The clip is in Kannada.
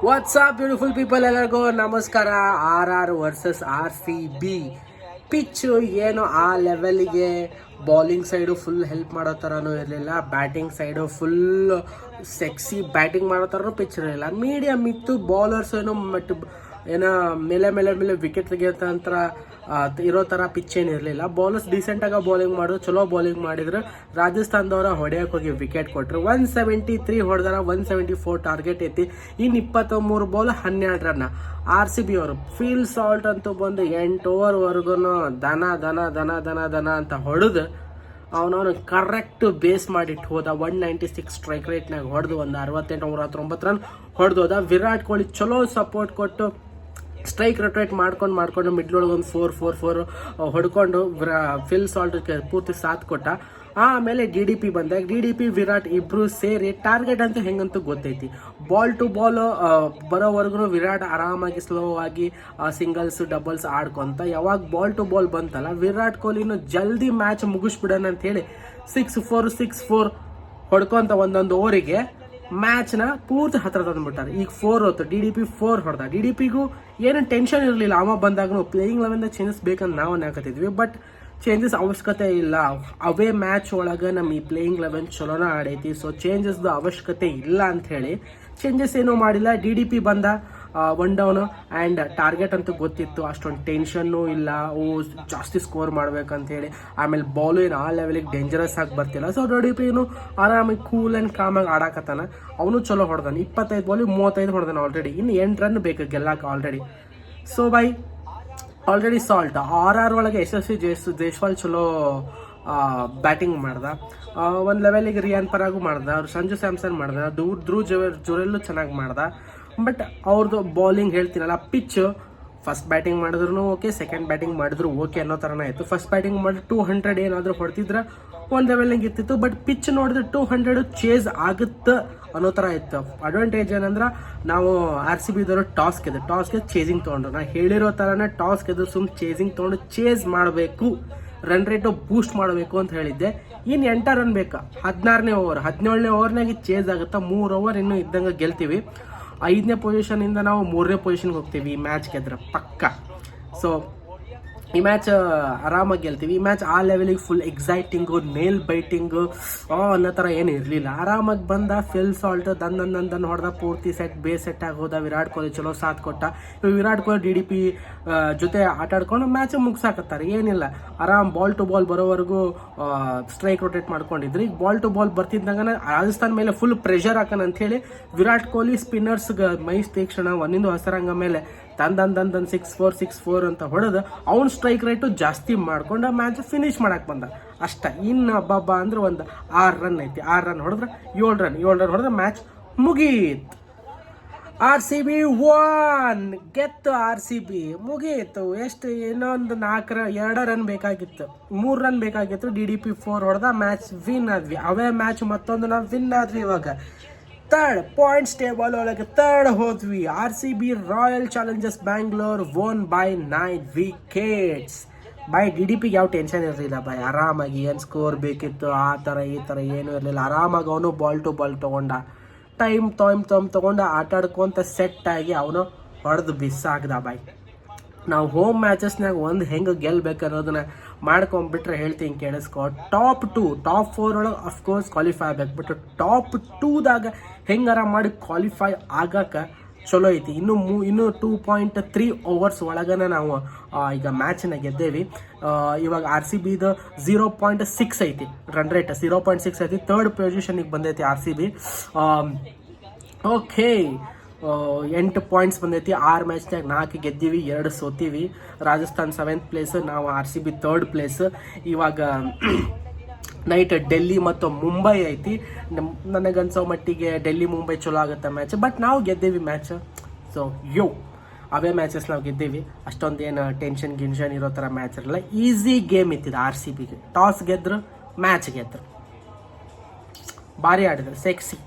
ವಾಟ್ಸ್ಆಪ್ ಬ್ಯೂಟಿಫುಲ್ ಪೀಪಲ್, ಎಲ್ಲರಿಗೂ ನಮಸ್ಕಾರ. RR ವರ್ಸಸ್ RCB ಪಿಚ್ಚು ಏನು ಆ ಲೆವೆಲ್ಗೆ ಬೌಲಿಂಗ್ ಸೈಡು ಫುಲ್ ಹೆಲ್ಪ್ ಮಾಡೋ ಥರನೂ ಇರಲಿಲ್ಲ, batting side full sexy batting ಮಾಡೋ ಥರನೂ ಪಿಚ್ ಇರಲಿಲ್ಲ. ಮೀಡಿಯಮ್ ಇತ್ತು. ಬೌಲರ್ಸ್ ಏನೋ ಮೇಲೆ ವಿಕೆಟ್ ತೆಗಿಯೋಂಥ ಇರೋ ಥರ ಪಿಚ್ ಏನು ಇರಲಿಲ್ಲ. ಬೌಲರ್ಸ್ ಡೀಸೆಂಟಾಗಿ ಬೌಲಿಂಗ್ ಮಾಡಿದ್ರು, ಚಲೋ ಬೌಲಿಂಗ್ ಮಾಡಿದ್ರು. ರಾಜಸ್ಥಾನದವರ ಹೊಡೆಯೋಕೆ ಹೋಗಿ ವಿಕೆಟ್ ಕೊಟ್ಟರು. 173 ಹೊಡೆದಾರ, 174 ಟಾರ್ಗೆಟ್ ಐತಿ. ಇನ್ನು 23 ಬಾಲ್ 12 ರನ್. RCB ಅವರು ಫೀಲ್ಡ್ ಸಾಲ್ಟ್ ಅಂತೂ ಬಂದು 8 ಓವರ್ವರೆಗೂ ದನ ಅಂತ ಹೊಡೆದು ಅವನವನು ಕರೆಕ್ಟ್ ಬೇಸ್ ಮಾಡಿಟ್ಟು ಹೋದ. 196 ಸ್ಟ್ರೈಕ್ ರೇಟ್ನಾಗ ಹೊಡೆದು ಒಂದು 68-109 ರನ್ ಹೊಡೆದು ಹೋದ. ವಿರಾಟ್ ಕೊಹ್ಲಿ ಚಲೋ ಸಪೋರ್ಟ್ ಕೊಟ್ಟು ಸ್ಟ್ರೈಕ್ ರೊಟೇಟ್ ಮಾಡ್ಕೊಂಡು ಮಿಡ್ಲೊಳಗೆ ಒಂದು 4 ಹೊಡ್ಕೊಂಡು ಫಿಲ್ ಸಾಲ್ಟ್ ಪೂರ್ತಿ ಸಾಥ್ ಕೊಟ್ಟ. ಆಮೇಲೆ DDP ಬಂದಾಗ DDP ವಿರಾಟ್ ಇಬ್ರು ಸೇರಿ ಟಾರ್ಗೆಟ್ ಅಂತ ಹೆಂಗಂತೂ ಗೊತ್ತೈತಿ. ಬಾಲ್ ಟು ಬಾಲ್ ಬರೋವರೆಗೂ ವಿರಾಟ್ ಆರಾಮಾಗಿ ಸ್ಲೋ ಆಗಿ ಸಿಂಗಲ್ಸ್ ಡಬಲ್ಸ್ ಆಡ್ಕೊಂತ, ಯಾವಾಗ ಬಾಲ್ ಟು ಬಾಲ್ ಬಂತಲ್ಲ ವಿರಾಟ್ ಕೊಹ್ಲಿನೂ ಜಲ್ದಿ ಮ್ಯಾಚ್ ಮುಗಿಸ್ಬಿಡೋಣ ಅಂತ ಹೇಳಿ 6-4 ಹೊಡ್ಕೊಂತ ಒಂದೊಂದು ಓವರಿಗೆ ಮ್ಯಾಚ್ನ ಪೂರ್ತಿ ಹತ್ರ ತಂದ್ಬಿಟ್ಟಾರೆ. ಈಗ 4 ಹೊತ್ತು DDP 4 ಹೊಡೆದ. DDPಗೂ ಏನು ಟೆನ್ಷನ್ ಇರಲಿಲ್ಲ. ಅವ ಬಂದಾಗೂ ಪ್ಲೇಯಿಂಗ್ ಲೆವೆನ್ ಚೇಂಜಸ್ ಬೇಕಂತ ನಾವು ಹಾಕತ್ತಿದ್ವಿ, ಬಟ್ ಚೇಂಜಸ್ ಅವಶ್ಯಕತೆ ಇಲ್ಲ. ಅವೇ ಮ್ಯಾಚ್ ಒಳಗೆ ನಮ್ಮ ಈ ಪ್ಲೇಯಿಂಗ್ ಲೆವೆನ್ ಚಲೋನ ಆಡೈತಿ, ಸೊ ಚೇಂಜಸ್ದು ಅವಶ್ಯಕತೆ ಇಲ್ಲ ಅಂತ ಹೇಳಿ ಚೇಂಜಸ್ ಏನೂ ಮಾಡಿಲ್ಲ. DDP ಬಂದ 1 ಡೌನು ಆ್ಯಂಡ್ ಟಾರ್ಗೆಟ್ ಅಂತೂ ಗೊತ್ತಿತ್ತು, ಅಷ್ಟೊಂದು ಟೆನ್ಷನ್ನು ಇಲ್ಲ, ಜಾಸ್ತಿ ಸ್ಕೋರ್ ಮಾಡ್ಬೇಕಂತ ಹೇಳಿ. ಆಮೇಲೆ ಬಾಲು ಏನು ಆ ಲೆವೆಲಿಗೆ ಡೇಂಜರಸ್ ಆಗಿ ಬರ್ತಿಲ್ಲ. ಸೊ DDPನು ಆರಾಮಾಗಿ ಕೂಲ್ ಆ್ಯಂಡ್ ಕಾಮಾಗಿ ಆಡಾಕತ್ತಾನ. ಅವನು ಚಲೋ ಹೊಡೆದಾನ. 25 ಬಾಲಿಗೆ 35 ಹೊಡೆದಾನ ಆಲ್ರೆಡಿ. ಇನ್ನು 8 ರನ್ ಬೇಕು ಗೆಲ್ಲಕ್ಕೆ already. So already Salt RR ಒಳಗೆ ಯಶಸ್ವಿ ಜೈಸ್ವಾಲ್ ಚಲೋ ಬ್ಯಾಟಿಂಗ್ ಮಾಡ್ದ. ಒಂದು ಲೆವೆಲಿಗೆ ರಿಯಾನ್ ಪರಾಗೂ ಮಾಡ್ದ, ಸಂಜು ಸ್ಯಾಮ್ಸನ್ ಮಾಡ್ದ, ಧ್ರುವ್ ಜುರೆಲ್ಲು ಚೆನ್ನಾಗಿ ಮಾಡ್ದ. ಬಟ್ ಅವ್ರದ್ದು ಬೌಲಿಂಗ್ ಹೇಳ್ತೀನಲ್ಲ, ಪಿಚ್ ಫಸ್ಟ್ ಬ್ಯಾಟಿಂಗ್ ಮಾಡಿದ್ರು ಓಕೆ, ಸೆಕೆಂಡ್ ಬ್ಯಾಟಿಂಗ್ ಮಾಡಿದ್ರು ಓಕೆ ಅನ್ನೋ ಥರನೇ ಆಯಿತು. ಫಸ್ಟ್ ಬ್ಯಾಟಿಂಗ್ ಮಾಡಿ 200 ಏನಾದರೂ ಹೊಡೆದಿದ್ರೆ ಒಂದು ಲೆವೆಲಿಂಗ್ ಇರ್ತಿತ್ತು. ಬಟ್ ಪಿಚ್ ನೋಡಿದ್ರೆ 200 ಚೇಸ್ ಆಗುತ್ತೆ ಅನ್ನೋ ಥರ ಇತ್ತು. ಅಡ್ವಾಂಟೇಜ್ ಏನಂದ್ರೆ ನಾವು RCB ದವರು ಟಾಸ್ಗೆ ಚೇಸಿಂಗ್ ತೊಗೊಂಡ್ರು. ನಾನು ಹೇಳಿರೋ ಥರನೇ ಟಾಸ್ ಗೆದ್ದು ಚೇಸಿಂಗ್ ತೊಗೊಂಡು ಚೇಸ್ ಮಾಡಬೇಕು, ರನ್ ರೇಟು ಬೂಸ್ಟ್ ಮಾಡಬೇಕು ಅಂತ ಹೇಳಿದ್ದೆ. ಇನ್ನು 8 ರನ್ ಬೇಕಾ, 16ನೇ ಓವರ್ 17ನೇ ಓವರ್ನಾಗ ಚೇಸ್ ಆಗುತ್ತಾ. 3 ಓವರ್ ಇನ್ನೂ ಇದ್ದಂಗೆ ಗೆಲ್ತೀವಿ. 5ನೇ ಪೊಸಿಷನಿಂದ ನಾವು 3ನೇ ಪೊಸಿಷನ್ಗೆ ಹೋಗ್ತೀವಿ ಈ ಮ್ಯಾಚ್ ಗೆದ್ರೆ ಪಕ್ಕ. ಸೊ ಈ ಮ್ಯಾಚ್ ಆರಾಮಾಗಿ ಗೆಲ್ತೀವಿ. ಈ ಮ್ಯಾಚ್ ಆ ಲೆವೆಲಿಗೆ ಫುಲ್ ಎಕ್ಸೈಟಿಂಗು, ನೇಲ್ ಬೈಟಿಂಗು ಅನ್ನೋ ಥರ ಏನು ಇರಲಿಲ್ಲ. ಆರಾಮಾಗಿ ಬಂದ, ಫಿಲ್ ಸಾಲ್ಟ್ ದನ್ ಹೊಡೆದ, ಪೂರ್ತಿ ಬೇಸ್ ಸೆಟ್ ಆಗಿ ಹೋದ. ವಿರಾಟ್ ಕೊಹ್ಲಿ ಚಲೋ ಸಾಥ್ ಕೊಟ್ಟ. ವಿರಾಟ್ ಕೊಹ್ಲಿ DDP ಜೊತೆ ಆಟಾಡ್ಕೊಂಡು ಮ್ಯಾಚ್ ಮುಗಿಸಾಕತ್ತಾರೆ. ಏನಿಲ್ಲ, ಆರಾಮ್ ಬಾಲ್ ಟು ಬಾಲ್ ಬರೋವರೆಗೂ ಸ್ಟ್ರೈಕ್ ರೊಟೇಟ್ ಮಾಡ್ಕೊಂಡಿದ್ರು. ಈಗ ಬಾಲ್ ಟು ಬಾಲ್ ಬರ್ತಿದ್ದಾಗ ರಾಜಸ್ಥಾನ್ ಮೇಲೆ ಫುಲ್ ಪ್ರೆಷರ್ ಹಾಕೋಣ ಅಂಥೇಳಿ ವಿರಾಟ್ ಕೊಹ್ಲಿ ಸ್ಪಿನ್ನರ್ಸ್ಗೆ ಮೈ ತೀಕ್ಷಣ ಒಂದಿಂದು ಹಸರಂಗ ಮೇಲೆ ತಂದನ್ 6-4 ಅಂತ ಹೊಡೆದು ಅವ್ನ ಸ್ಟ್ರೈಕ್ ರೇಟು ಜಾಸ್ತಿ ಮಾಡ್ಕೊಂಡು ಮ್ಯಾಚ್ ಫಿನಿಶ್ ಮಾಡಕ್ಕೆ ಬಂದ ಅಷ್ಟ. ಇನ್ನು ಹಬ್ಬ ಅಂದ್ರೆ ಒಂದು 6 ರನ್ ಐತಿ. 6 ರನ್ ಹೊಡೆದ್ರೆ 7 ರನ್ ಹೊಡೆದ್ರೆ ಮ್ಯಾಚ್ ಮುಗೀತು. RCB 1 ಗೆತ್ತು. RCB ಮುಗೀತು. ಎಷ್ಟು ಇನ್ನೊಂದು 2 ರನ್ ಬೇಕಾಗಿತ್ತು, 3 ರನ್ ಬೇಕಾಗಿತ್ತು. DDP 4 ಹೊಡೆದ, ಮ್ಯಾಚ್ ವಿನ್ ಆದ್ವಿ. ಅವೇ ಮ್ಯಾಚ್ ಮತ್ತೊಂದು ನಾವು ವಿನ್ ಆದ್ವಿ. ಇವಾಗ ಥರ್ಡ್ ಪಾಯಿಂಟ್ಸ್ ಟೇಬಲ್ ಒಳಗೆ ಥರ್ಡ್ ಹೋದ್ವಿ. RCB Royal Challengers Bangalore won by 9 wickets. DDPಗೆ ಯಾವ ಟೆನ್ಷನ್ ಇರಲಿಲ್ಲ ಆರಾಮಾಗಿ ಏನು ಸ್ಕೋರ್ ಬೇಕಿತ್ತು ಆ ಥರ ಈ ಥರ ಏನೂ ಇರಲಿಲ್ಲ. ಆರಾಮಾಗಿ ಅವನು ಬಾಲ್ ಟು ಬಾಲ್ ತೊಗೊಂಡ, ಟೈಮ್ ತೊಗೊಂಡು ಆಟಾಡ್ಕೊಂತ ಸೆಟ್ ಆಗಿ ಅವನು ಹೊಡೆದು ಬಿಸಾಕ್ದ ನಾವು ಹೋಮ್ ಮ್ಯಾಚಸ್ನಾಗ ಒಂದು ಹೆಂಗೆ ಗೆಲ್ಬೇಕು ಅನ್ನೋದನ್ನ ಮಾಡ್ಕೊಂಡ್ಬಿಟ್ರೆ ಹೇಳ್ತೀನಿ ಕೇಳಿಸ್ಕೊ. ಟಾಪ್ 4 ಒಳಗೆ ಅಫ್ಕೋರ್ಸ್ ಕ್ವಾಲಿಫೈ ಆಗ್ಬೇಕು, ಬಟ್ ಟಾಪ್ 2ದಾಗ ಹೆಂಗಾರ ಮಾಡಿ ಕ್ವಾಲಿಫೈ ಆಗಕ್ಕೆ ಚಲೋ ಐತಿ. ಇನ್ನೂ 2.3 ಓವರ್ಸ್ ಒಳಗನೆ ನಾವು ಈಗ ಮ್ಯಾಚನ್ನ ಗೆದ್ದೇವಿ. ಇವಾಗ RCBದು 0.6 ಐತಿ ರನ್ ರೇಟ್, 0.6 ಐತಿ. 3rd ಪೊಸಿಷನಿಗೆ ಬಂದೈತಿ RCB. ಓಕೆ, 8 ಪಾಯಿಂಟ್ಸ್ ಬಂದೈತಿ. 6 ಮ್ಯಾಚ್ನಾಗ 4 ಗೆದ್ದೀವಿ, 2 ಸೋತೀವಿ. ರಾಜಸ್ಥಾನ್ 7th ಪ್ಲೇಸ್, ನಾವು RCB 3rd ಪ್ಲೇಸ್. ಇವಾಗ ನೈಟ್ ಡೆಲ್ಲಿ ಮತ್ತು ಮುಂಬೈ ಐತಿ. ನನಗನ್ಸೋ ಮಟ್ಟಿಗೆ ಡೆಲ್ಲಿ ಮುಂಬೈ ಚಲೋ ಆಗುತ್ತೆ ಮ್ಯಾಚ್, ಬಟ್ ನಾವು ಗೆದ್ದೀವಿ ಮ್ಯಾಚ್. ಸೊ ಅವೇ ಮ್ಯಾಚಸ್ ನಾವು ಗೆದ್ದೀವಿ. ಅಷ್ಟೊಂದೇನು ಟೆನ್ಷನ್ ಇರೋ ಥರ ಮ್ಯಾಚ್ ಇರಲ್ಲ. ಈಸಿ ಗೇಮ್ ಇತ್ತಿದೆ RCBಗೆ. ಟಾಸ್ ಗೆದ್ರು, ಮ್ಯಾಚ್ ಗೆದ್ರು, ಭಾರಿ ಆಡಿದ್ರು, ಸೆಕ್ಸಿ.